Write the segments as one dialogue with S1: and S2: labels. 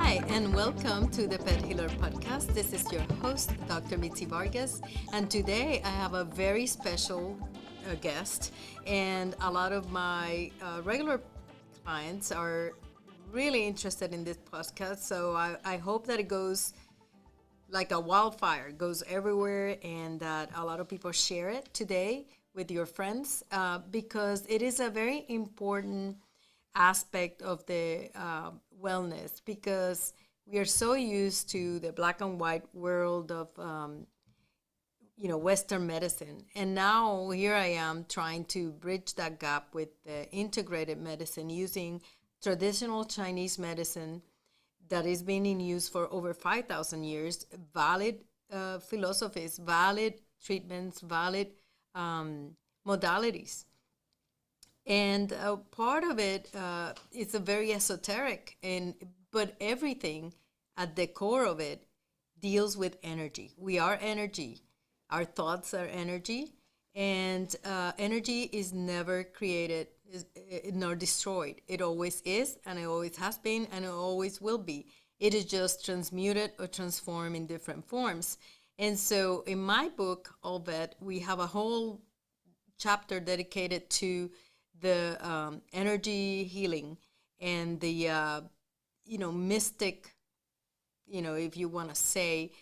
S1: Hi, and welcome to the Pet Healer Podcast. This is your host, Dr. Mitzi Vargas, and today I have a very special guest, and a lot of my regular clients are really interested in this podcast, so I hope that it goes like a wildfire, goes everywhere, and that a lot of people share it today with your friends because it is a very important aspect of the wellness, because we are so used to the black and white world of Western medicine, and now here I am trying to bridge that gap with the integrated medicine using traditional Chinese medicine that is being in use for over 5,000 years, valid philosophies, valid treatments, valid modalities. And part of it is a very esoteric, but everything at the core of it deals with energy. We are energy. Our thoughts are energy, and energy is never created nor destroyed. It always is, and it always has been, and it always will be. It is just transmuted or transformed in different forms. And so in my book, All Vet, we have a whole chapter dedicated to the energy healing and the mystic, if you want to say,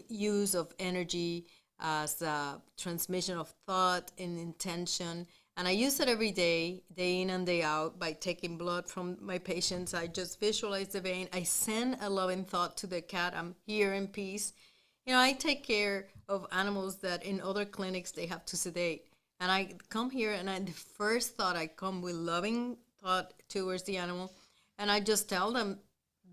S1: use of energy as a transmission of thought and intention. And I use it every day in and day out, by taking blood from my patients. I just visualize the vein. I send a loving thought to the cat. I'm here in peace. I take care of animals that in other clinics they have to sedate. And I come here, and the first thought, I come with loving thought towards the animal. And I just tell them,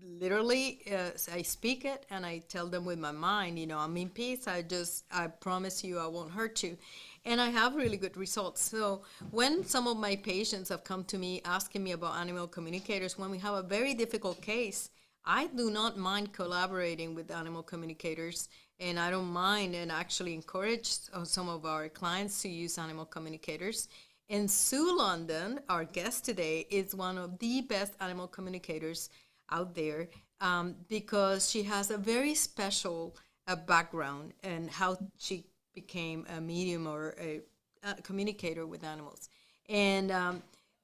S1: literally, I speak it, and I tell them with my mind, I'm in peace. I promise you I won't hurt you. And I have really good results. So when some of my patients have come to me asking me about animal communicators, when we have a very difficult case, I do not mind collaborating with animal communicators, and I don't mind and actually encourage some of our clients to use animal communicators. And Sue London, our guest today, is one of the best animal communicators out there because she has a very special background and how she became a medium or a communicator with animals. And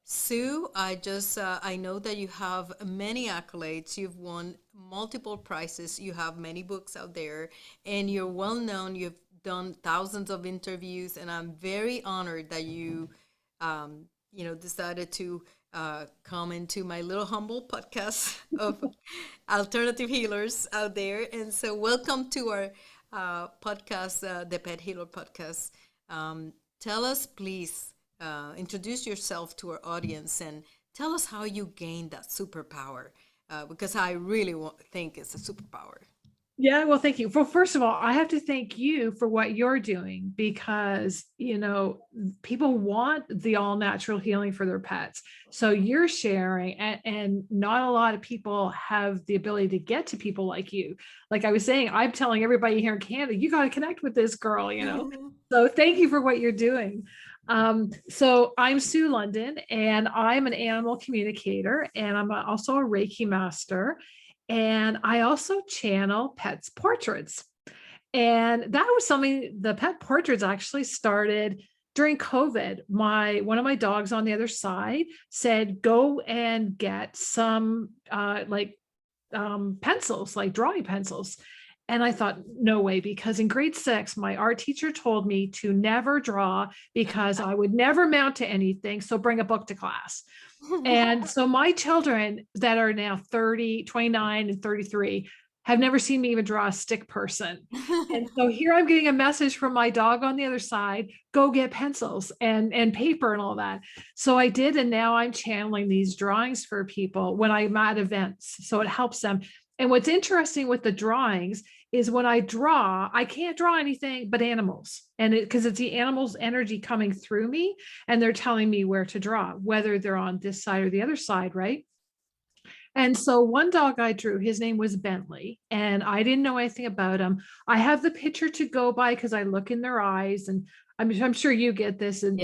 S1: Sue, I know that you have many accolades. You've won multiple prizes. You have many books out there, and you're well known. You've done thousands of interviews, and I'm very honored that you, decided to come into my little humble podcast of alternative healers out there. And so, welcome to our podcast, the Pet Healer Podcast. Tell us, please. Introduce yourself to our audience and tell us how you gained that superpower, because I really think it's a superpower.
S2: Yeah, well, thank you. Well, first of all, I have to thank you for what you're doing because, people want the all natural healing for their pets. So you're sharing, and not a lot of people have the ability to get to people like you. Like I was saying, I'm telling everybody here in Canada, you got to connect with this girl, So thank you for what you're doing. So I'm Sue London, and I'm an animal communicator, and I'm also a Reiki master. And I also channel pets' portraits. And that was something, the pet portraits actually started during COVID. One of my dogs on the other side said, go and get some pencils, like drawing pencils. And I thought, no way, because in grade 6, my art teacher told me to never draw because I would never mount to anything. So bring a book to class. And so my children that are now 29 and 33 have never seen me even draw a stick person. And so here I'm getting a message from my dog on the other side, go get pencils and paper and all that. So I did. And now I'm channeling these drawings for people when I'm at events. So it helps them. And what's interesting with the drawings is when I draw, I can't draw anything but animals. And because it's the animals' energy coming through me, and they're telling me where to draw, whether they're on this side or the other side, right? And so one dog I drew, his name was Bentley, and I didn't know anything about him. I have the picture to go by because I look in their eyes, and I'm sure you get this, and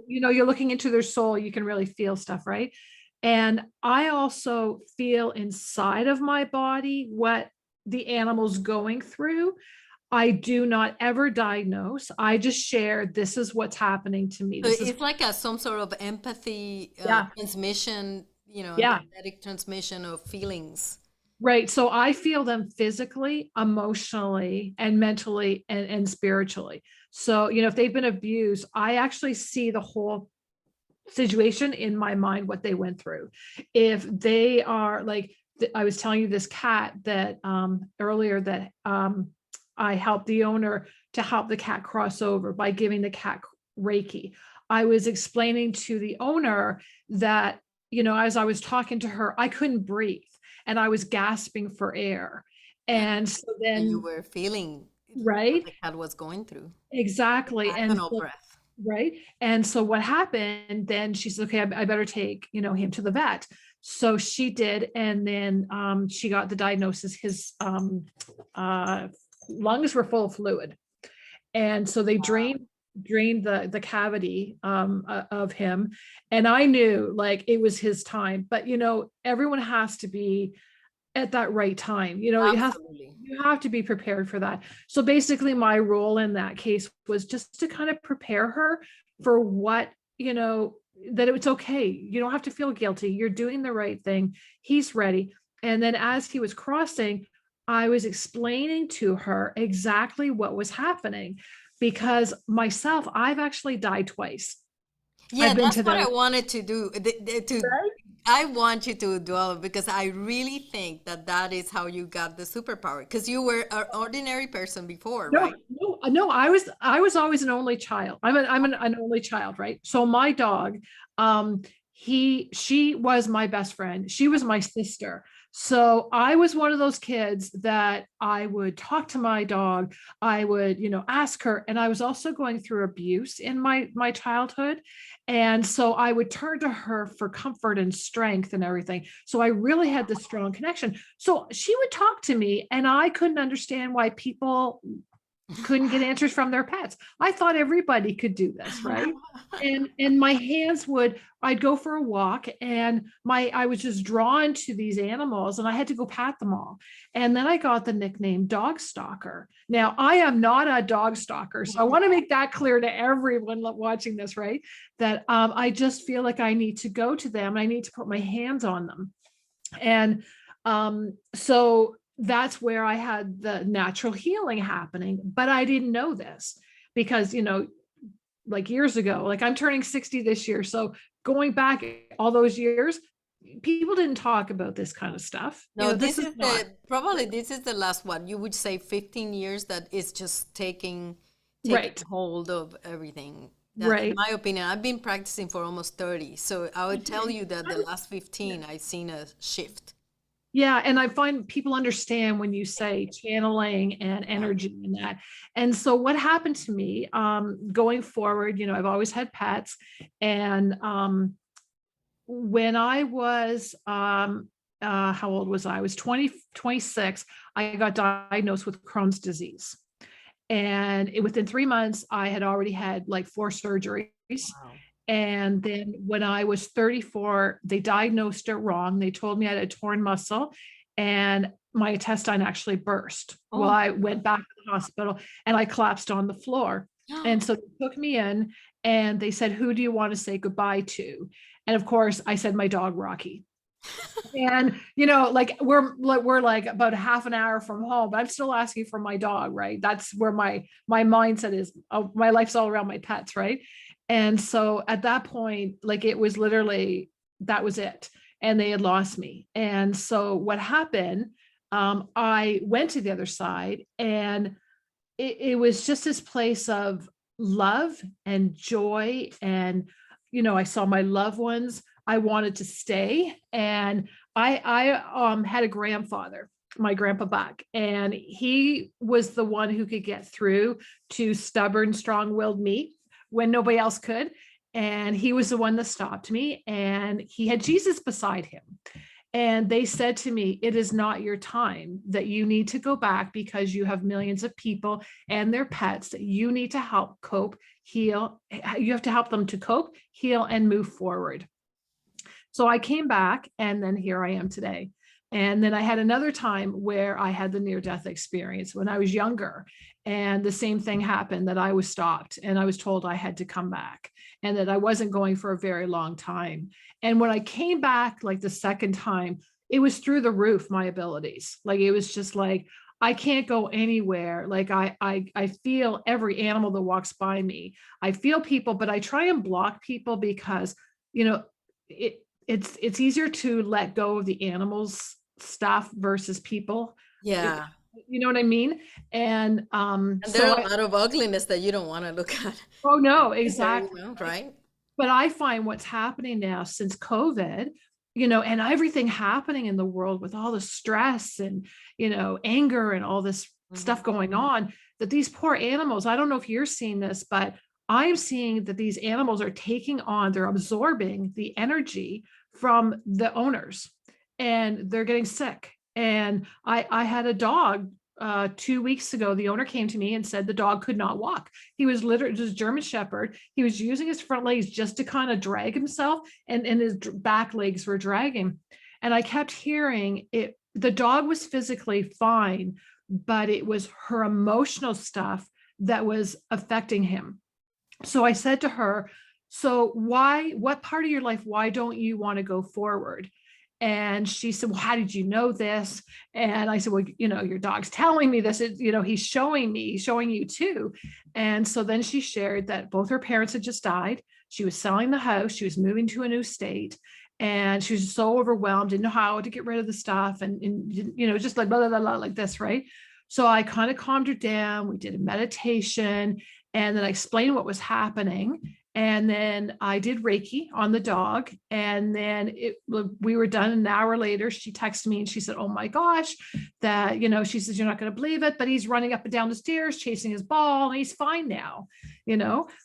S2: you're looking into their soul, you can really feel stuff, right? And I also feel inside of my body what the animal's going through. I do not ever diagnose. I just share, this is what's happening to me.
S1: So
S2: This is,
S1: it's like some sort of empathy
S2: yeah,
S1: transmission,
S2: yeah,
S1: empathetic transmission of feelings.
S2: right. So I feel them physically, emotionally, and mentally and spiritually. So, if they've been abused, I actually see the whole situation in my mind, what they went through. If they are like, I was telling you this cat that earlier that I helped the owner to help the cat cross over by giving the cat Reiki. I was explaining to the owner that, as I was talking to her, I couldn't breathe and I was gasping for air. And so
S1: And you
S2: then,
S1: were feeling what
S2: right,
S1: the cat was going through.
S2: exactly. And
S1: Diagonal
S2: so,
S1: breath.
S2: right. And so what happened then, she said, okay, I better take, him to the vet. So she did. And then she got the diagnosis. His lungs were full of fluid. And so they drained the cavity of him. And I knew like it was his time, but everyone has to be at that right time.
S1: Absolutely.
S2: You have to be prepared for that. So basically my role in that case was just to kind of prepare her for what, that it's okay. You don't have to feel guilty. You're doing the right thing. He's ready. And then as he was crossing, I was explaining to her exactly what was happening because myself, I've actually died twice.
S1: Yeah,
S2: I've been
S1: that's
S2: to
S1: what I
S2: the
S1: wanted to do. I want you to dwell because I really think that that is how you got the superpower. Because you were an ordinary person before,
S2: No,
S1: right?
S2: no. I was always an only child. I'm an only child, right? So my dog, she was my best friend. She was my sister. So I was one of those kids that I would talk to my dog. I would, ask her, and I was also going through abuse in my childhood. And so I would turn to her for comfort and strength and everything. So I really had this strong connection. So she would talk to me, and I couldn't understand why people couldn't get answers from their pets. I thought everybody could do this, right? And my hands would, I'd go for a walk and I was just drawn to these animals and I had to go pat them all. And then I got the nickname dog stalker. Now I am not a dog stalker. So I want to make that clear to everyone watching this, right? That I just feel like I need to go to them. I need to put my hands on them. And so that's where I had the natural healing happening, but I didn't know this because, like years ago, like I'm turning 60 this year. So going back all those years, people didn't talk about this kind of stuff.
S1: No,
S2: This
S1: this
S2: is
S1: is
S2: not
S1: this is the last one. You would say 15 years that is just taking
S2: right.
S1: hold of everything. That, in
S2: Right.
S1: my opinion, I've been practicing for almost 30. So I would tell you that the last 15, I've seen a shift.
S2: Yeah, and I find people understand when you say channeling and
S1: Yeah.
S2: energy and that. And so what happened to me going forward, I've always had pets. And when I was how old was I? I was 26. I got diagnosed with Crohn's disease. And within 3 months, I had already had like 4 surgeries.
S1: Wow.
S2: And then when I was 34, they diagnosed it wrong. They told me I had a torn muscle and my intestine actually burst. Well,
S1: Oh,
S2: I went back to the hospital and I collapsed on the floor. And so they took me in and they said, who do you want to say goodbye to? And of course, I said my dog, Rocky. And like we're like about a half an hour from home, but I'm still asking for my dog, right? That's where my mindset is. Oh, my life's all around my pets, right? And so at that point, like it was literally that was it, and they had lost me. And so what happened? I went to the other side, and it was just this place of love and joy, and I saw my loved ones. I wanted to stay, and I had a grandfather, my grandpa back, and he was the one who could get through to stubborn, strong-willed me when nobody else could. And he was the one that stopped me, and he had Jesus beside him. And they said to me, it is not your time, that you need to go back because you have millions of people and their pets that you need to help cope, heal. You have to help them to cope, heal, and move forward. So I came back, and then here I am today. And then I had another time where I had the near death experience when I was younger. And the same thing happened, that I was stopped and I was told I had to come back and that I wasn't going for a very long time. And when I came back, like the second time, it was through the roof, my abilities. Like it was just like, I can't go anywhere. Like I feel every animal that walks by me. I feel people, but I try and block people because, you know, it's easier to let go of the animals stuff versus people. It,
S1: Yeah.
S2: you know what I mean? And
S1: And there
S2: so
S1: are
S2: I,
S1: a lot of ugliness that you don't want to look at
S2: oh no,
S1: either,
S2: exactly. Right?
S1: right?
S2: But I find what's happening now since COVID, and everything happening in the world with all the stress and, anger and all this
S1: Mhm.
S2: stuff going on, that these poor animals, I don't know if you're seeing this, but I'm seeing that these animals are taking on, they're absorbing the energy from the owners and they're getting sick. And I had a dog 2 weeks ago. The owner came to me and said the dog could not walk. He was literally just German Shepherd. He was using his front legs just to kind of drag himself, and his back legs were dragging. And I kept hearing it. The dog was physically fine, but it was her emotional stuff that was affecting him. So I said to her, so what part of your life, why don't you want to go forward? And she said, well, how did you know this? And I said, well, your dog's telling me this. He's showing me, he's showing you too. And so then she shared that both her parents had just died. She was selling the house. She was moving to a new state. And she was so overwhelmed, didn't know how to get rid of the stuff. And just like blah, blah, blah, blah, like this, right? So I kind of calmed her down. We did a meditation, and then I explained what was happening. And then I did Reiki on the dog. And then we were done. An hour later, she texted me and she said, oh my gosh, she says, you're not going to believe it, but he's running up and down the stairs, chasing his ball, and he's fine now.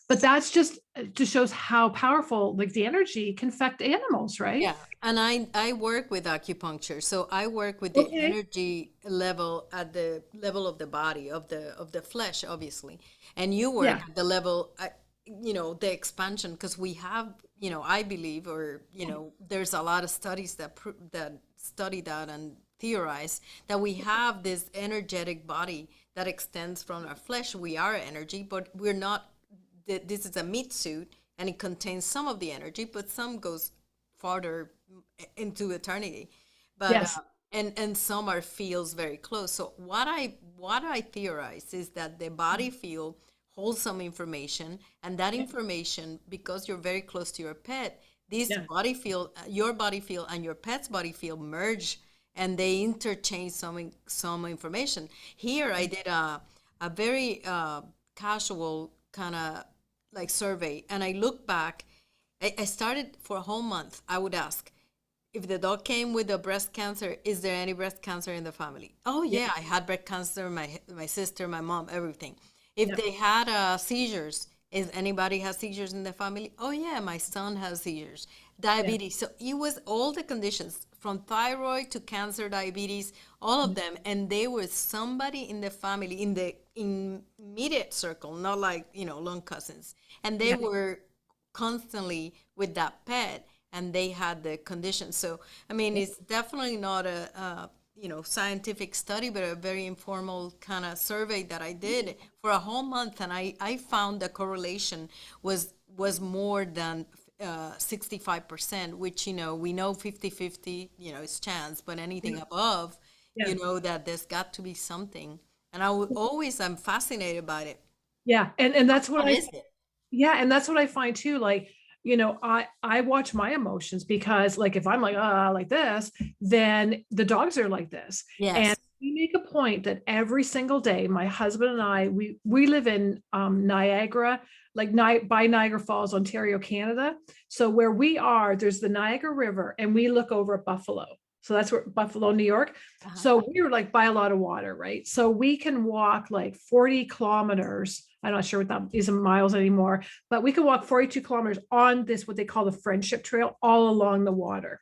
S2: But that's just shows how powerful, like, the energy can affect animals, right?
S1: Yeah. And I work with acupuncture. So I work with the
S2: Okay.
S1: energy level at the level of the body, of the flesh, obviously. And you work
S2: Yeah.
S1: at the level, the expansion, because we have, I believe, or, there's a lot of studies that study that and theorize that we have this energetic body that extends from our flesh. We are energy, but we're not, this is a meat suit, and it contains some of the energy, but some goes farther into eternity. But
S2: Yes.
S1: and some are feels very close. So what I theorize is that the body field holds some information, and that information, because you're very close to your pet, this
S2: Yeah.
S1: body field, your body field and your pet's body field merge, and they interchange some information. Here I did a very casual kind of like survey, and I look back. I started for a whole month. I would ask, if the dog came with a breast cancer, is there any breast cancer in the family? Oh
S2: Yeah.
S1: yeah, I had breast cancer. My sister, my mom, everything. If
S2: Yeah.
S1: they had seizures, is anybody has seizures in the family? Oh yeah, my son has seizures.
S2: Yeah.
S1: Diabetes. So it was all the conditions from thyroid to cancer, diabetes, all of them, and they were somebody in the family, in the immediate circle, not like long cousins, and they
S2: Yeah.
S1: were constantly with that pet, and they had the condition. So I mean, it's definitely not a scientific study, but a very informal kind of survey that I did for a whole month, and I found the correlation was more than 65%, which we know 50-50 is chance, but anything above,
S2: Yeah.
S1: that there's got to be something. And I'm fascinated by it.
S2: Yeah. And that's what
S1: What
S2: I
S1: is it?
S2: Yeah, and that's what I find too. Like, I watch my emotions, because, like, if I'm like this, then the dogs are like this. And
S1: Yes.
S2: we make a point that every single day, my husband and I, we live in Niagara, like by Niagara Falls, Ontario, Canada. So where we are, there's the Niagara River, and we look over at Buffalo. So that's where Buffalo, New York.
S1: Uh-huh.
S2: So we were like by a lot of water, right? So we can walk like 40 kilometers. I'm not sure what that is in miles anymore, but we could walk 42 kilometers on this, what they call the Friendship Trail, all along the water.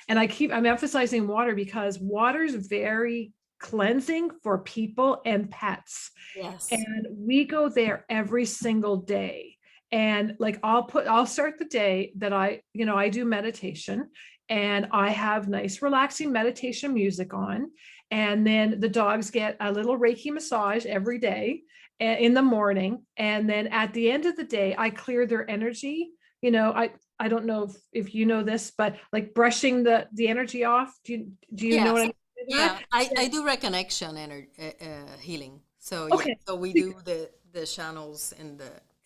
S2: And I'm emphasizing water because water is very cleansing for people and pets.
S1: Yes.
S2: And we go there every single day. And like I'll start the day that I do meditation, and I have nice relaxing meditation music on. And then the dogs get a little Reiki massage every day in the morning. And then at the end of the day, I clear their energy. I don't know if you know this, but like brushing the energy off. Do you know what I
S1: Yes.
S2: mean by
S1: Yeah,
S2: that?
S1: I do reconnection energy healing. So yeah,
S2: Okay.
S1: so we do the channels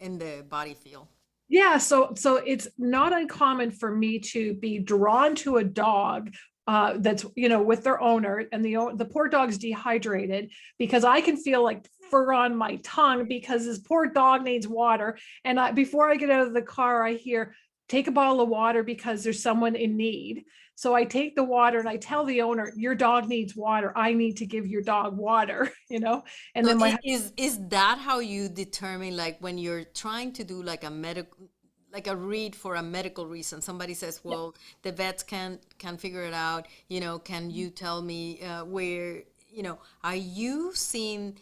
S1: in the body field.
S2: Yeah, so it's not uncommon for me to be drawn to a dog that's with their owner, and the poor dog's dehydrated because I can feel like fur on my tongue because this poor dog needs water. And before I get out of the car, I hear, take a bottle of water because there's someone in need. So I take the water and I tell the owner, your dog needs water. I need to give your dog water, and
S1: So
S2: then my
S1: is that how you determine, like when you're trying to do like a medical, like a read for a medical reason? Somebody says,
S2: yeah.
S1: well, the vets can figure it out. Can you tell me where, are you seeing,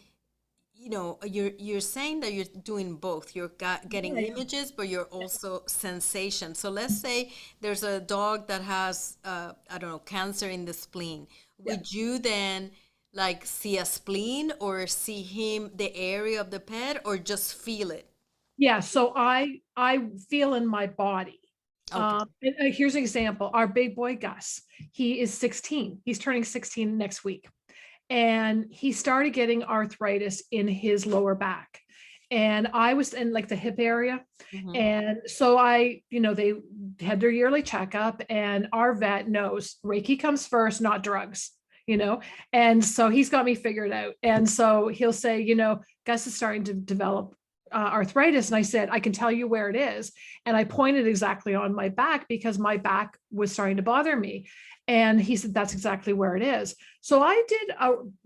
S1: you're saying that you're doing both. You're getting
S2: Yeah.
S1: images, but you're also sensation. So let's say there's a dog that has, I don't know, cancer in the spleen.
S2: Yeah.
S1: Would you then like see a spleen or see him, the area of the pet, or just feel it?
S2: Yeah, so I feel in my body.
S1: Okay.
S2: Here's an example. Our big boy Gus, he is 16. He's turning 16 next week. And he started getting arthritis in his lower back. And I was in like the hip area.
S1: Hmm.
S2: And so they had their yearly checkup, and our vet knows Reiki comes first, not drugs, you know. And so he's got me figured out. And so he'll say, Gus is starting to develop arthritis. And I said, I can tell you where it is. And I pointed exactly on my back because my back was starting to bother me. And he said, that's exactly where it is. So I did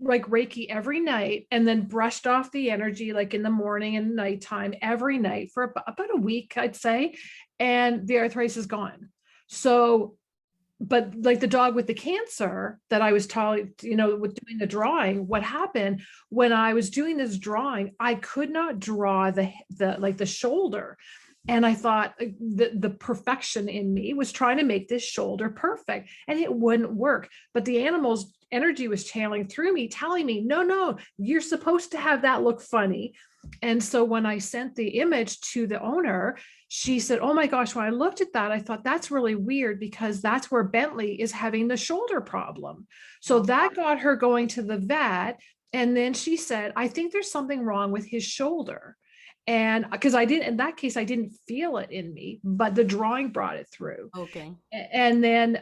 S2: like Reiki every night and then brushed off the energy like in the morning and nighttime every night for about a week, I'd say. And the arthritis is gone. So, but like the dog with the cancer that I was telling, with doing the drawing, what happened when I was doing this drawing, I could not draw the shoulder. And I thought the perfection in me was trying to make this shoulder perfect, and it wouldn't work. But the animal's energy was channeling through me, telling me, no, you're supposed to have that look funny. And so when I sent the image to the owner, she said, oh my gosh, when I looked at that, I thought that's really weird because that's where Bentley is having the shoulder problem. So that got her going to the vet. And then she said, I think there's something wrong with his shoulder. And because in that case, I didn't feel it in me, but the drawing brought it through.
S1: Okay.
S2: And then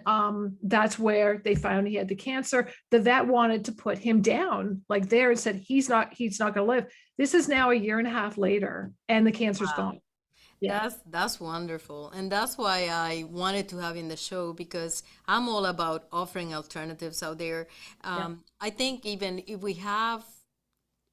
S2: that's where they found he had the cancer. The vet wanted to put him down like there and said, he's not going to live. This is now a year and a half later, and the cancer's
S1: Wow.
S2: gone. Yeah.
S1: That's wonderful. And that's why I wanted to have in the show, because I'm all about offering alternatives out there.
S2: Yeah.
S1: I think even if we have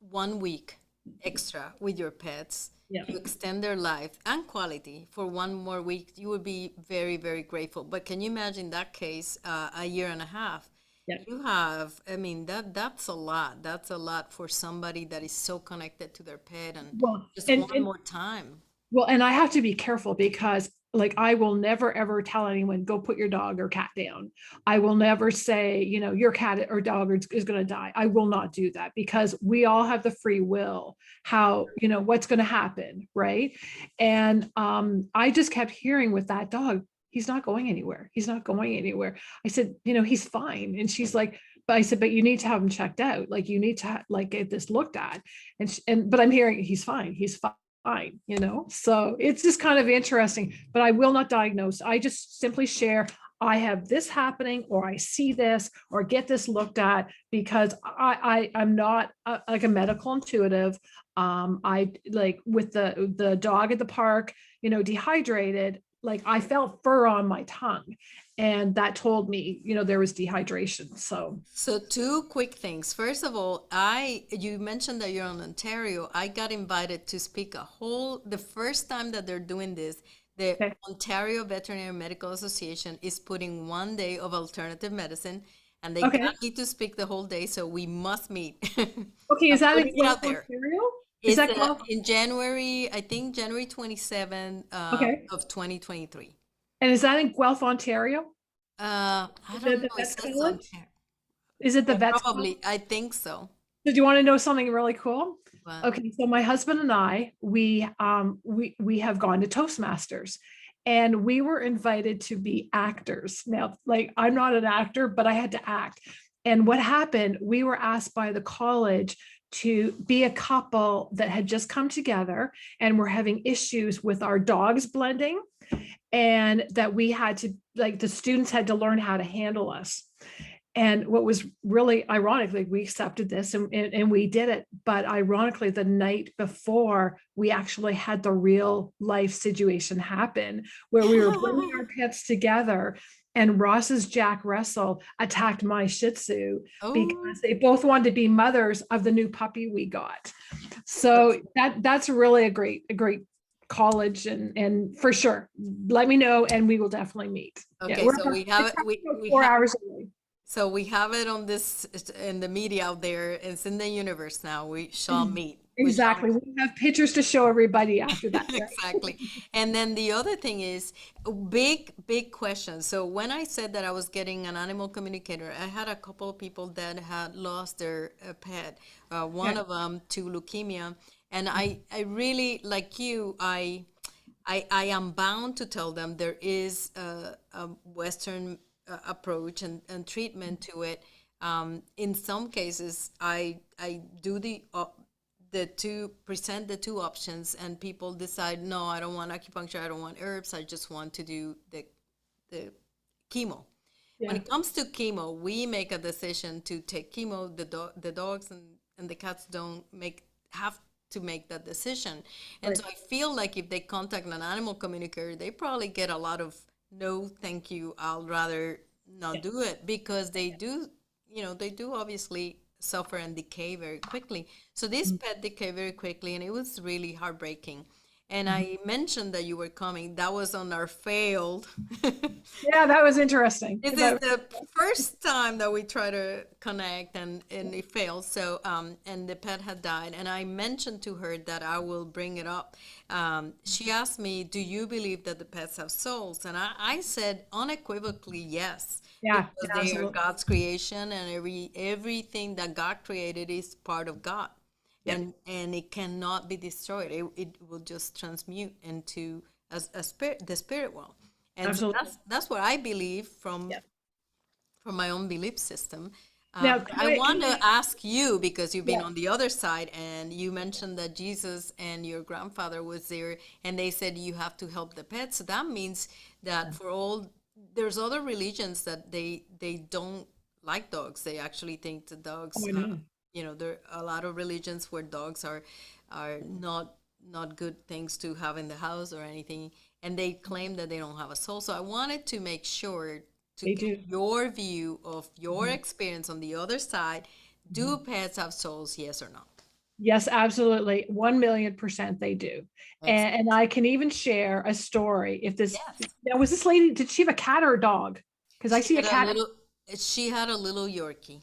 S1: 1 week extra with your pets,
S2: Yeah.
S1: you extend their life and quality for 1 more week, you would be very, very grateful. But can you imagine that case, a year and a half?
S2: Yeah.
S1: You have, I mean, that's a lot. That's a lot for somebody that is so connected to their pet and
S2: Well,
S1: just
S2: and,
S1: one
S2: and
S1: more time.
S2: well, and I have to be careful because like I will never ever tell anyone go put your dog or cat down. I will never say, your cat or dog is going to die. I will not do that because we all have the free will how, what's going to happen, right? And I just kept hearing with that dog, he's not going anywhere. He's not going anywhere. I said, he's fine. And she's like, but I said, but you need to have him checked out. Like you need to like get this looked at. But I'm hearing he's fine. He's fine, so it's just kind of interesting, but I will not diagnose. I just simply share, I have this happening, or I see this, or get this looked at, because I'm not like a medical intuitive. I like with the dog at the park, dehydrated, like I felt fur on my tongue, and that told me, there was dehydration.
S1: So two quick things. First of all, you mentioned that you're in Ontario. I got invited to speak the first time that they're doing this, the
S2: Okay.
S1: Ontario Veterinary Medical Association is putting 1 day of alternative medicine, and they
S2: Okay.
S1: got me to speak the whole day, so we must meet.
S2: Okay, is
S1: I'm
S2: that in
S1: putting it
S2: Guelph,
S1: out there.
S2: Ontario? Is
S1: It's
S2: that Guelph?
S1: in January, I think January 27th
S2: Okay.
S1: of 2023.
S2: And is that in Guelph, Ontario?
S1: I don't
S2: The
S1: know. It
S2: Vets
S1: says on
S2: College?
S1: here.
S2: Is it the
S1: Yeah,
S2: Vets College?
S1: probably. I think so.
S2: So do you want to know something really cool?
S1: But
S2: Okay, so my husband and I, we have gone to Toastmasters, and we were invited to be actors. Now, like I'm not an actor, but I had to act. And what happened, we were asked by the college to be a couple that had just come together and were having issues with our dogs blending, and that we had to, like, the students had to learn how to handle us. And what was really ironically, we accepted this and we did it. But ironically, the night before, we actually had the real life situation happen where we were bringing our pets together, and Ross's Jack Russell attacked my Shih Tzu
S1: oh,
S2: because they both wanted to be mothers of the new puppy we got.
S1: that's
S2: So that's really a great college, and for sure, let me know and we will definitely meet. Yeah,
S1: okay.
S2: we're
S1: So we have
S2: it's
S1: it.
S2: about
S1: We
S2: four
S1: have.
S2: hours away.
S1: So we have it on this in the media out there. It's in the universe now. We shall meet. We shall
S2: Exactly. We have pictures to show everybody after that, right?
S1: exactly. And then the other thing is a big, big question. So when I said that I was getting an animal communicator, I had a couple of people that had lost their pet. One
S2: Yeah.
S1: of them to leukemia, and I really like you. I am bound to tell them there is a Western approach and treatment to it. In some cases, I do the two present the two options, and people decide, no, I don't want acupuncture, I don't want herbs, I just want to do the chemo. When
S2: Yeah.
S1: it comes to chemo, we make a decision to take chemo. The dogs and the cats don't make have to make that decision. And
S2: Right.
S1: so I feel like if they contact an animal communicator, they probably get a lot of no, thank you. I'll rather not
S2: Yeah.
S1: do it because they do obviously suffer and decay very quickly. So this pet decayed very quickly, and it was really heartbreaking. And
S2: Mhm.
S1: I mentioned that you were coming. That was on our failed.
S2: Yeah, that was interesting.
S1: This is the first time that we try to connect, and it failed. So, and the pet had died. And I mentioned to her that I will bring it up. She asked me, do you believe that the pets have souls? And I said unequivocally yes,
S2: Yeah,
S1: because
S2: yeah,
S1: they are
S2: absolutely.
S1: God's creation, and everything that God created is part of God.
S2: Yeah,
S1: And it cannot be destroyed. It will just transmute into a spirit, the spirit world. And so
S2: absolutely.
S1: that's what I believe
S2: Yeah.
S1: from my own belief system.
S2: Now,
S1: But I
S2: can
S1: want to
S2: I,
S1: ask you, because you've been
S2: yeah.
S1: on the other side, and you mentioned that Jesus and your grandfather was there, and they said you have to help the pets. So that means that there's other religions that they don't like dogs. They actually think the
S2: Oh,
S1: dogs,
S2: I know.
S1: there are a lot of religions where dogs are not good things to have in the house or anything, and they claim that they don't have a soul. So I wanted to make sure to
S2: They
S1: get
S2: do.
S1: your view of your
S2: Mhm.
S1: experience on the other side. Do
S2: Mhm.
S1: pets have souls? Yes or no?
S2: Yes, absolutely. 1,000,000% they do.
S1: Excellent.
S2: And I can even share a story. If this,
S1: Yes.
S2: now was this lady, did she have a cat or a dog? Because I
S1: She
S2: see a
S1: had a
S2: cat.
S1: little. She had a little Yorkie.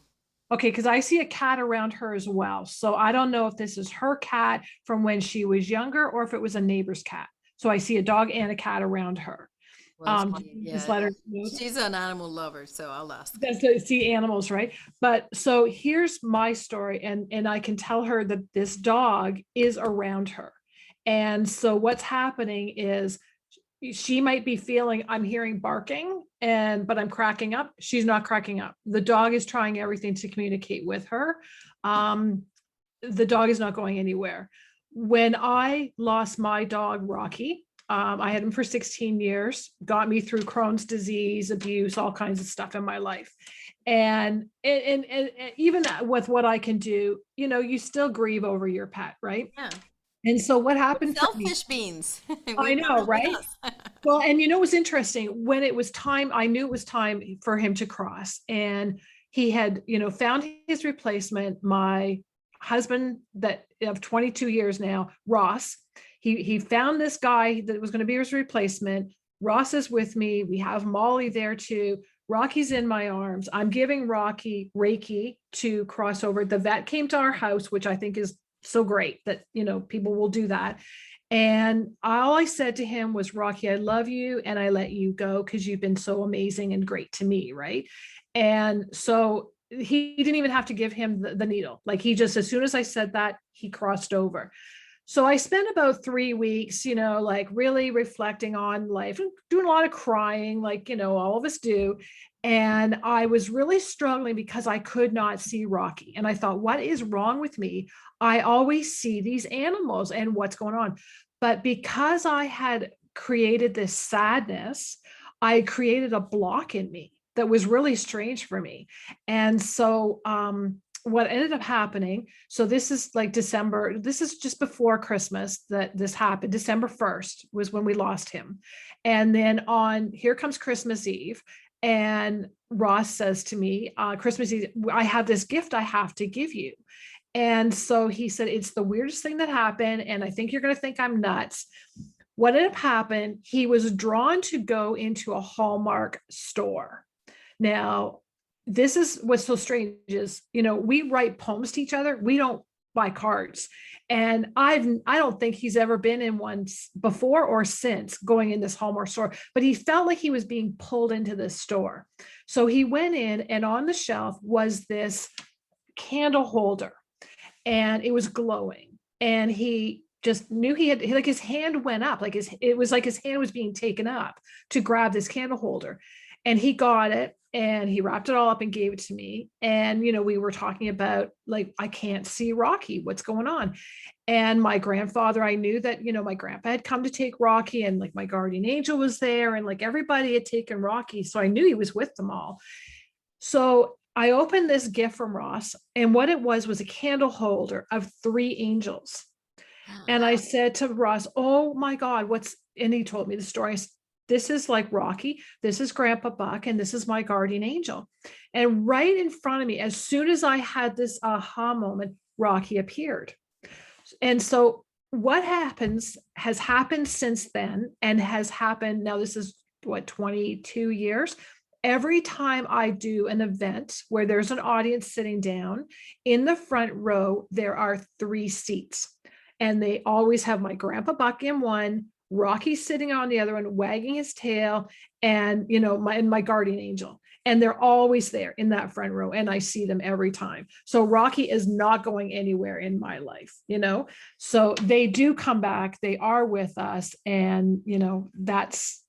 S2: Okay, because I see a cat around her as well. So I don't know if this is her cat from when she was younger or if it was a neighbor's cat. So I see a dog and a cat around her.
S1: Well,
S2: Just
S1: yeah,
S2: let her know.
S1: she's an animal lover, so I'll ask her.
S2: Does to see animals, right? But so here's my story, and I can tell her that this dog is around her. And so what's happening is she might be feeling I'm hearing barking, but I'm cracking up. She's not cracking up. The dog is trying everything to communicate with her. Um, the dog is not going anywhere. When I lost my dog, Rocky, I had him for 16 years, got me through Crohn's disease, abuse, all kinds of stuff in my life. And even with what I can do, you still grieve over your pet, right?
S1: Yeah,
S2: And so what
S1: we're
S2: happened for me?
S1: selfish beings.
S2: I
S1: We have
S2: know,
S1: it with
S2: right?
S1: us.
S2: Well, and it was interesting when it was time, I knew it was time for him to cross. And he had, found his replacement, my husband that of 22 years now, Ross. He found this guy that was going to be his replacement. Ross is with me. We have Molly there too. Rocky's in my arms. I'm giving Rocky Reiki to cross over. The vet came to our house, which I think is so great that people will do that. And all I said to him was, Rocky, I love you. And I let you go because you've been so amazing and great to me. Right. And so he didn't even have to give him the needle. Like he just, as soon as I said that, he crossed over. So I spent about 3 weeks, like really reflecting on life and doing a lot of crying, like, all of us do. And I was really struggling because I could not see Rocky. And I thought, what is wrong with me? I always see these animals and what's going on. But because I had created this sadness, I created a block in me that was really strange for me. And so, what ended up happening, so this is like December, this is just before Christmas that this happened. December 1st was when we lost him. And then here comes Christmas Eve. And Ross says to me, Christmas Eve, I have this gift I have to give you. And so he said, it's the weirdest thing that happened. And I think you're going to think I'm nuts. What ended up happening, he was drawn to go into a Hallmark store. Now, this is what's so strange is, we write poems to each other. We don't buy cards. And I don't think he's ever been in one before or since going in this Hallmark store, but he felt like he was being pulled into this store. So he went in, and on the shelf was this candle holder, and it was glowing. And he just knew he had, like, his hand went up, like it was like his hand was being taken up to grab this candle holder. And he got it and he wrapped it all up and gave it to me. And, we were talking about, like, I can't see Rocky, what's going on? And my grandfather, I knew that, my grandpa had come to take Rocky, and like my guardian angel was there, and like everybody had taken Rocky. So I knew he was with them all. So I opened this gift from Ross, and what it was a candle holder of 3 angels. And I said to Ross, oh my God, and he told me the story. This is like Rocky, this is Grandpa Buck, and this is my guardian angel. And right in front of me, as soon as I had this aha moment, Rocky appeared. And so what has happened since then, and has happened now, this is 22 years. Every time I do an event where there's an audience sitting down, in the front row, there are 3 seats. And they always have my Grandpa Buck in one, Rocky sitting on the other one, wagging his tail, and my guardian angel. And they're always there in that front row, and I see them every time. So Rocky is not going anywhere in my life, So they do come back. They are with us, and that's.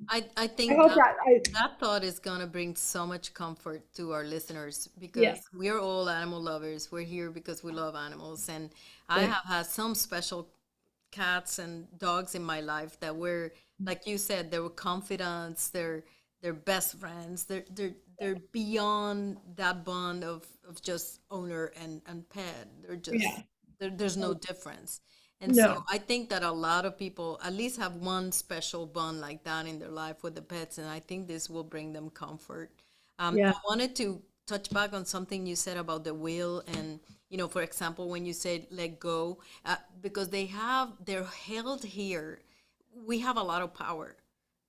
S1: I
S2: I
S1: think
S2: hope
S1: that
S2: that
S1: that thought is going to bring so much comfort to our listeners,
S2: yeah,
S1: because we're all animal lovers. We're here because we love animals. And I
S2: right,
S1: have had some special cats and dogs in my life that were, like you said, they were confidants, they're best friends. They're beyond that bond of just owner and pet. They're just
S2: yeah,
S1: there's no difference. And so
S2: no,
S1: I think that a lot of people at least have one special bond like that in their life with the pets, and I think this will bring them comfort.
S2: yeah,
S1: I wanted to touch back on something you said about the will, and for example, when you said let go, because they're held here. We have a lot of power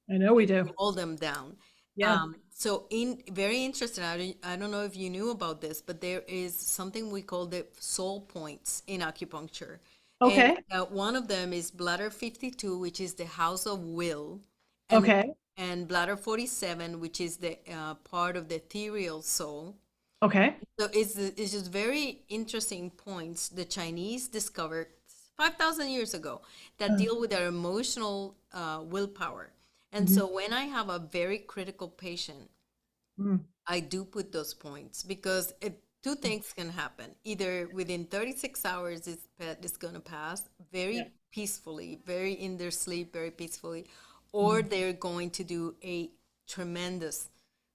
S2: I know we do.
S1: to hold them down.
S2: Yeah.
S1: So in very interesting. I don't know if you knew about this, but there is something we call the soul points in acupuncture. And
S2: Okay.
S1: one of them is bladder 52, which is the house of will, and
S2: Okay.
S1: bladder 47, which is the part of the ethereal soul.
S2: Okay.
S1: So it's just very interesting points the Chinese discovered 5,000 years ago that
S2: Uh,
S1: deal with our emotional willpower. And
S2: mhm,
S1: so when I have a very critical patient,
S2: mm,
S1: I do put those points, because two things can happen. Either within 36 hours, this pet is going to pass
S2: yeah.
S1: very peacefully, very in their sleep, very peacefully, or
S2: Mhm,
S1: they're going to do a tremendous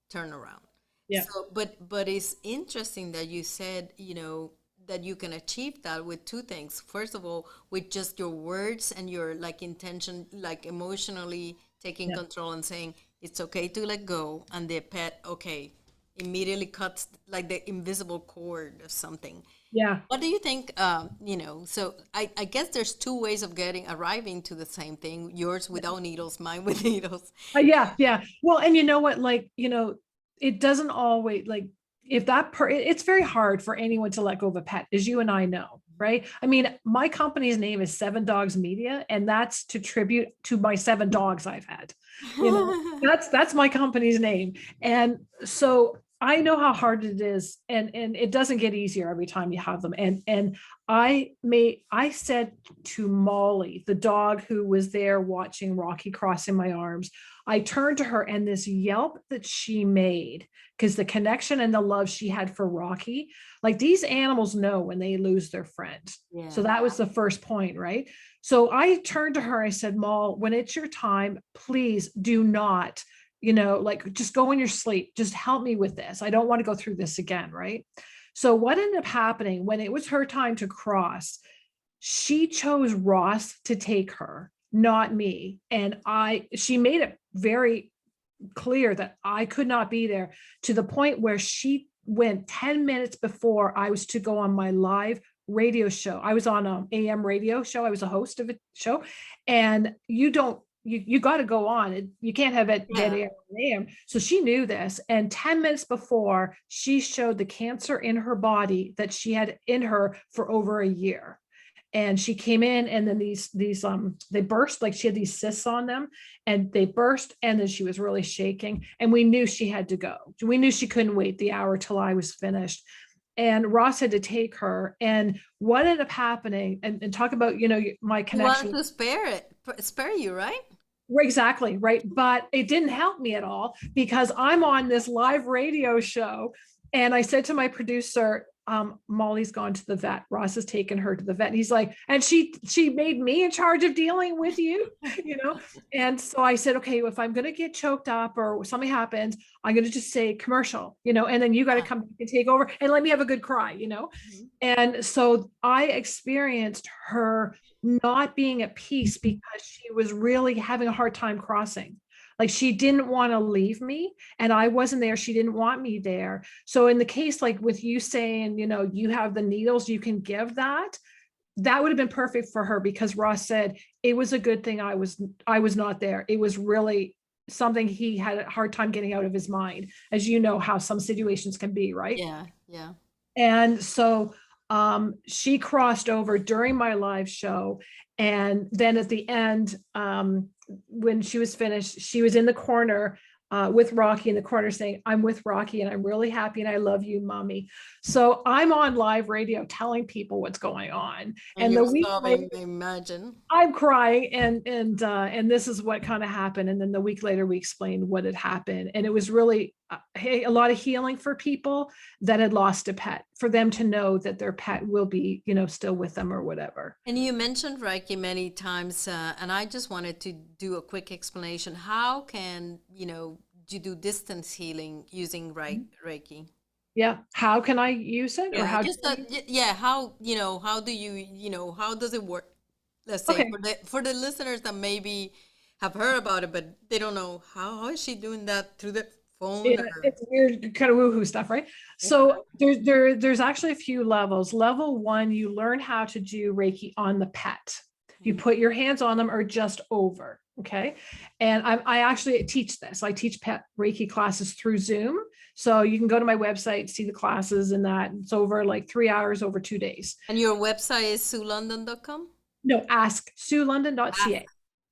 S1: turnaround.
S2: yeah.
S1: So, but it's interesting that you said, that you can achieve that with two things. First of all, with just your words and your like intention, like emotionally taking
S2: Yeah.
S1: control and saying it's okay to let go, and the pet, okay, immediately cuts like the invisible cord of something.
S2: Yeah.
S1: What do you think? So I guess there's two ways of arriving to the same thing. Yours without needles, mine with needles.
S2: Yeah. Yeah. Well, and you know what? Like, it doesn't always, like, if it's very hard for anyone to let go of a pet, as you and I know. right? I mean, my company's name is Seven Dogs Media, and that's to tribute to my 7 dogs I've had. You know, that's my company's name. And so I know how hard it is, and it doesn't get easier every time you have them. And I said to Molly, the dog who was there watching Rocky cross in my arms, I turned to her, and this yelp that she made, because the connection and the love she had for Rocky, like these animals know when they lose their friends. So
S1: Yeah.
S2: that was the first point, right? So I turned to her, I said, Moll, when it's your time, please do not, like just go in your sleep. Just help me with this. I don't want to go through this again, right? So what ended up happening when it was her time to cross, she chose Ross to take her, not me. And she made it very clear that I could not be there, to the point where she went 10 minutes before I was to go on my live radio show. I was on an AM radio show. I was a host of a show, and you got to go on. You can't have it dead
S1: Yeah.
S2: air on AM. So she knew this. And 10 minutes before, she showed the cancer in her body that she had in her for over a year. And she came in, and then these they burst, like she had these cysts on them, and they burst, and then she was really shaking, and we knew she had to go. We knew she couldn't wait the hour till I was finished. And Ross had to take her. And what ended up happening, and talk about, my
S1: You want
S2: connection.
S1: to spare you, right?
S2: Exactly, right. But it didn't help me at all, because I'm on this live radio show, and I said to my producer, Molly's gone to the vet. Ross has taken her to the vet. And he's like, and she made me in charge of dealing with you, you know? And so I said, okay, if I'm going to get choked up or something happens, I'm going to just say commercial, and then you got to come back and take over and let me have a good cry.
S1: Mhm.
S2: And so I experienced her not being at peace, because she was really having a hard time crossing. Like she didn't want to leave me, and I wasn't there. She didn't want me there. So in the case, like with you saying, you have the needles, you can give that would have been perfect for her, because Ross said it was a good thing I was not there. It was really something he had a hard time getting out of his mind, as you know how some situations can be, right?
S1: Yeah, yeah.
S2: And so she crossed over during my live show. And then at the end, when she was finished, she was in the corner with Rocky in the corner saying, I'm with Rocky and I'm really happy and I love you, mommy. So I'm on live radio telling people what's going on.
S1: And
S2: And
S1: you're
S2: the week later,
S1: sobbing, I imagine.
S2: I'm crying, and this is what kind of happened. And then the week later, we explained what had happened, and it was really a lot of healing for people that had lost a pet, for them to know that their pet will be, still with them or whatever.
S1: And you mentioned Reiki many times, and I just wanted to do a quick explanation. How can, you do distance healing using Reiki?
S2: Yeah. How can I use it, or
S1: Yeah,
S2: how?
S1: just yeah, how, how do you, how does it work? Let's say
S2: Okay.
S1: for the listeners that maybe have heard about it, but they don't know how is she doing that through the phone
S2: Yeah,
S1: or
S2: it's weird kind of woohoo stuff, right?
S1: okay.
S2: So there's actually a few levels. Level 1, you learn how to do Reiki on the pet. You
S1: Okay.
S2: put your hands on them or just over, okay? And I actually teach this. I teach pet Reiki classes through Zoom. So you can go to my website, see the classes, and that it's over like 3 hours over 2 days.
S1: And your website is suelondon.com?
S2: No, ask SueLondon.ca.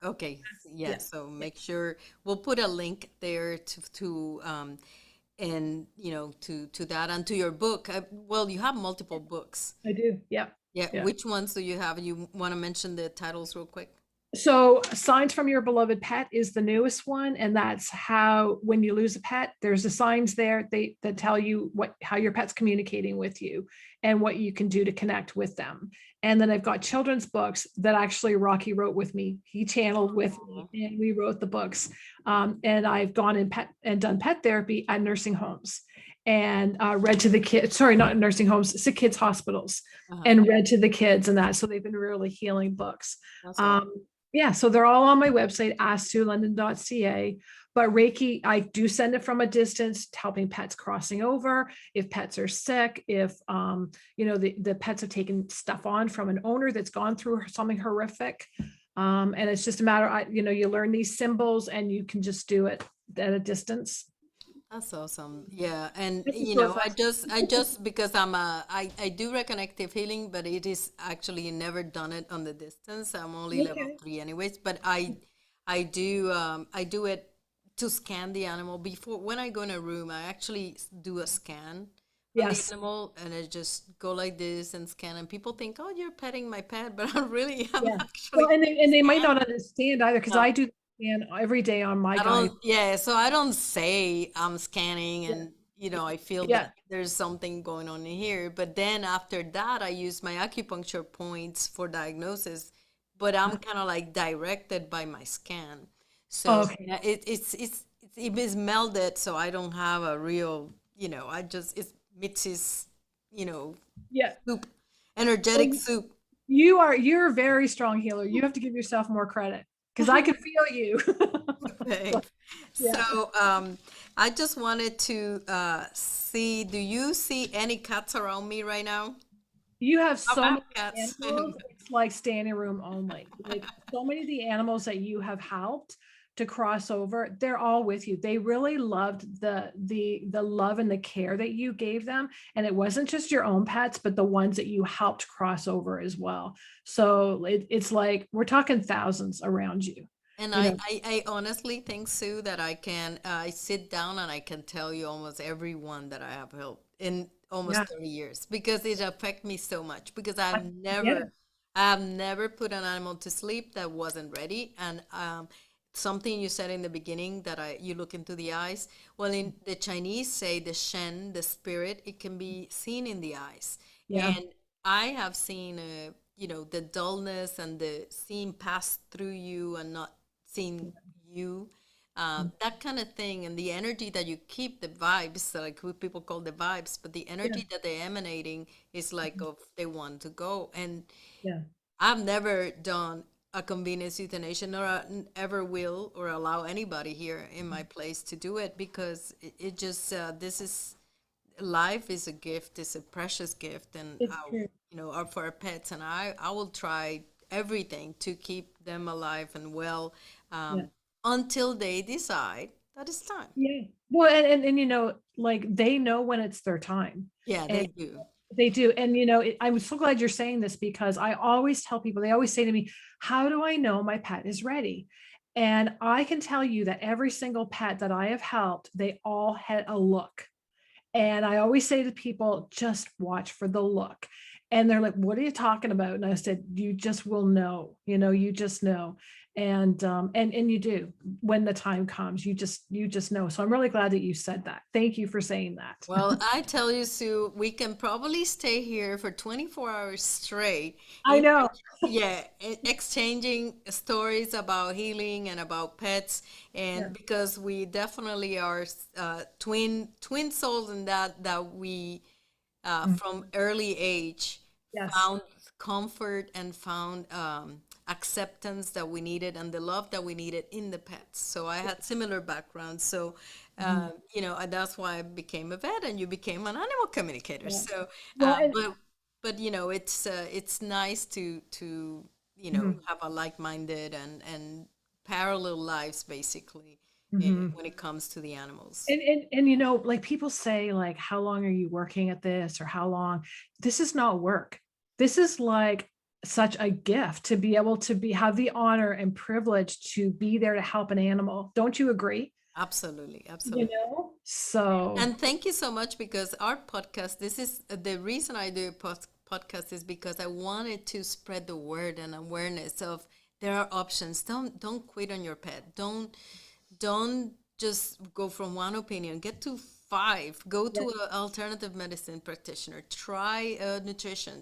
S1: Okay, yeah.
S2: Yeah.
S1: So make sure we'll put a link there to and to that and to your book. Well, you have multiple books.
S2: I do. Yeah.
S1: Yeah,
S2: Yeah.
S1: which ones do you have? You want to mention the titles real quick?
S2: So Signs from Your Beloved Pet is the newest one. And that's how, when you lose a pet, there's the signs there that tell you how your pet's communicating with you and what you can do to connect with them. And then I've got children's books that actually Rocky wrote with me. He channeled with me and we wrote the books. And I've gone and done pet therapy at nursing homes and read to the kids, sorry, not nursing homes, sick kids hospitals,
S1: Uh-huh.
S2: and read to the kids and that. So they've been really healing books.
S1: That's all.
S2: Yeah, so they're all on my website, asksuelondon.ca. But Reiki, I do send it from a distance, helping pets crossing over. If pets are sick, if the pets have taken stuff on from an owner that's gone through something horrific, and it's just a matter, you learn these symbols and you can just do it at a distance.
S1: That's awesome. Yeah, and
S2: This is so refreshing.
S1: I just because I do reconnective healing, but it is actually never done it on the distance. I'm only level
S2: Okay.
S1: 3 anyways, but I do it to scan the animal before when I go in a room. I actually do a scan on the
S2: Yes.
S1: animal, and I just go like this and scan. And people think, "Oh, you're petting my pet," but I'm really I'm
S2: Yeah. Well,
S1: actually
S2: and they might not
S1: scanning.
S2: understand either because I do scan every day on my
S1: I
S2: guy.
S1: don't, yeah, so I don't say I'm scanning
S2: Yeah.
S1: and, I feel
S2: Yeah.
S1: that there's something going on in here. But then after that, I use my acupuncture points for diagnosis, but I'm kind of like directed by my scan. So
S2: Okay.
S1: yeah, it is melded, so I don't have a real, it's Mitzi's, you know,
S2: Yeah.
S1: soup,
S2: Well,
S1: energetic soup.
S2: you're a very strong healer. You have to give yourself more credit because I can feel you. So,
S1: Thanks.
S2: yeah.
S1: So, I just wanted to see, do you see any cats around me right now?
S2: You have
S1: I
S2: so
S1: have
S2: many
S1: cats.
S2: animals, it's like standing room only. Like so many of the animals that you have helped to cross over, they're all with you. They really loved the love and the care that you gave them. And it wasn't just your own pets, but the ones that you helped cross over as well. So it's like we're talking thousands around you.
S1: And
S2: You know,
S1: I honestly think, Sue, that I sit down and I can tell you almost everyone that I have helped in
S2: yeah,
S1: almost 30 years because it affected me so much because
S2: I get it.
S1: I have never put an animal to sleep that wasn't ready. And something you said in the beginning that you look into the eyes. Well, in the Chinese say the Shen, the spirit, it can be seen in the eyes.
S2: Yeah.
S1: And I have seen, the dullness and the seeing pass through you and not seeing you, that kind of thing, and the energy that you keep, the vibes, like what people call the vibes, but the
S2: Yeah.
S1: energy that they're emanating is like of they want to go. And
S2: Yeah.
S1: I've never done a convenience euthanasia, nor ever will or allow anybody here in my place to do it because it just this is life is a gift, it's a precious gift, and
S2: It's true.
S1: for our pets, and I will try everything to keep them alive and well,
S2: Yeah.
S1: um, until they decide that it's time.
S2: Yeah. Well, and like they know when it's their time.
S1: Yeah,
S2: And
S1: they do.
S2: they do. And I'm so glad you're saying this because I always tell people, they always say to me, how do I know my pet is ready? And I can tell you that every single pet that I have helped, they all had a look. And I always say to people, just watch for the look. And they're like, what are you talking about? And I said, you just will know, you just know. And you do when the time comes, you just know. So I'm really glad that you said that. Thank you for saying that.
S1: Well, I tell you, Sue, we can probably stay here for 24 hours straight.
S2: I
S1: In,
S2: know.
S1: yeah, exchanging stories about healing and about pets,
S2: Yeah.
S1: and because we definitely are twin souls in that we
S2: Mm.
S1: from early age
S2: Yes.
S1: found comfort and found acceptance that we needed and the love that we needed in the pets. So I had similar backgrounds. So,
S2: Mhm.
S1: and that's why I became a vet and you became an animal communicator.
S2: Yeah.
S1: So,
S2: Well, and
S1: but it's nice to
S2: mhm,
S1: have a like-minded and parallel lives basically,
S2: mhm.
S1: when it comes to the animals.
S2: And like people say, like, how long are you working at this or how long? This is not work. This is like such a gift to be able to have the honor and privilege to be there to help an animal. Don't you agree?
S1: Absolutely, absolutely.
S2: So
S1: And thank you so much because our podcast, this is the reason I do a podcast is because I wanted to spread the word and awareness of there are options. Don't quit on your pet. Don't just go from one opinion. Get to five. Go
S2: yeah,
S1: to an alternative medicine practitioner. Try nutrition.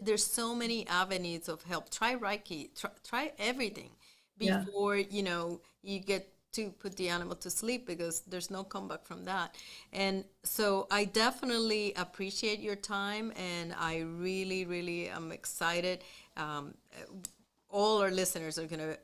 S1: There's so many avenues of help. Try Reiki. Try everything
S2: yeah.
S1: before you get to put the animal to sleep because there's no comeback from that. And so I definitely appreciate your time, and I really, really am excited. Um, all our listeners are gonna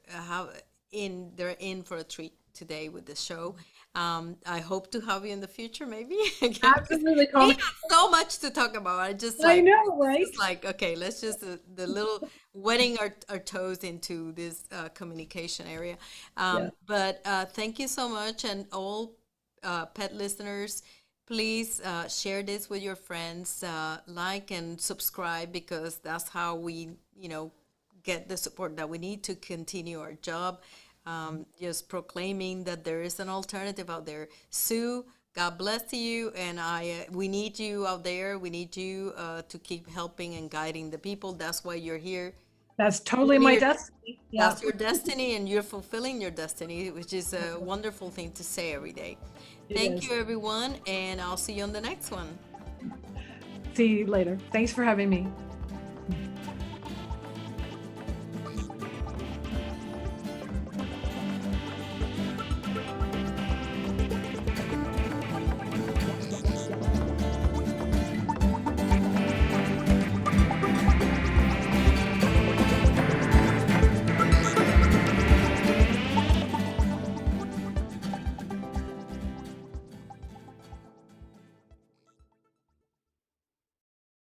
S1: they're in for a treat today with the show. I hope to have you in the future, maybe again, because
S2: Absolutely,
S1: we
S2: Colin.
S1: have so much to talk about. I just
S2: I
S1: like
S2: know,
S1: this
S2: right?
S1: is like okay, let's just the little wetting our toes into this communication area.
S2: Yeah.
S1: But thank you so much, and all pet listeners, please share this with your friends, like and subscribe, because that's how we, get the support that we need to continue our job. Just proclaiming that there is an alternative out there. Sue, God bless you, and we need you out there. We need you to keep helping and guiding the people. That's why you're here.
S2: That's totally my destiny. Yeah.
S1: That's your destiny, and you're fulfilling your destiny, which is a wonderful thing to say every day.
S2: It
S1: Thank
S2: is.
S1: you, everyone, and I'll see you on the next one.
S2: See you later. Thanks for having me.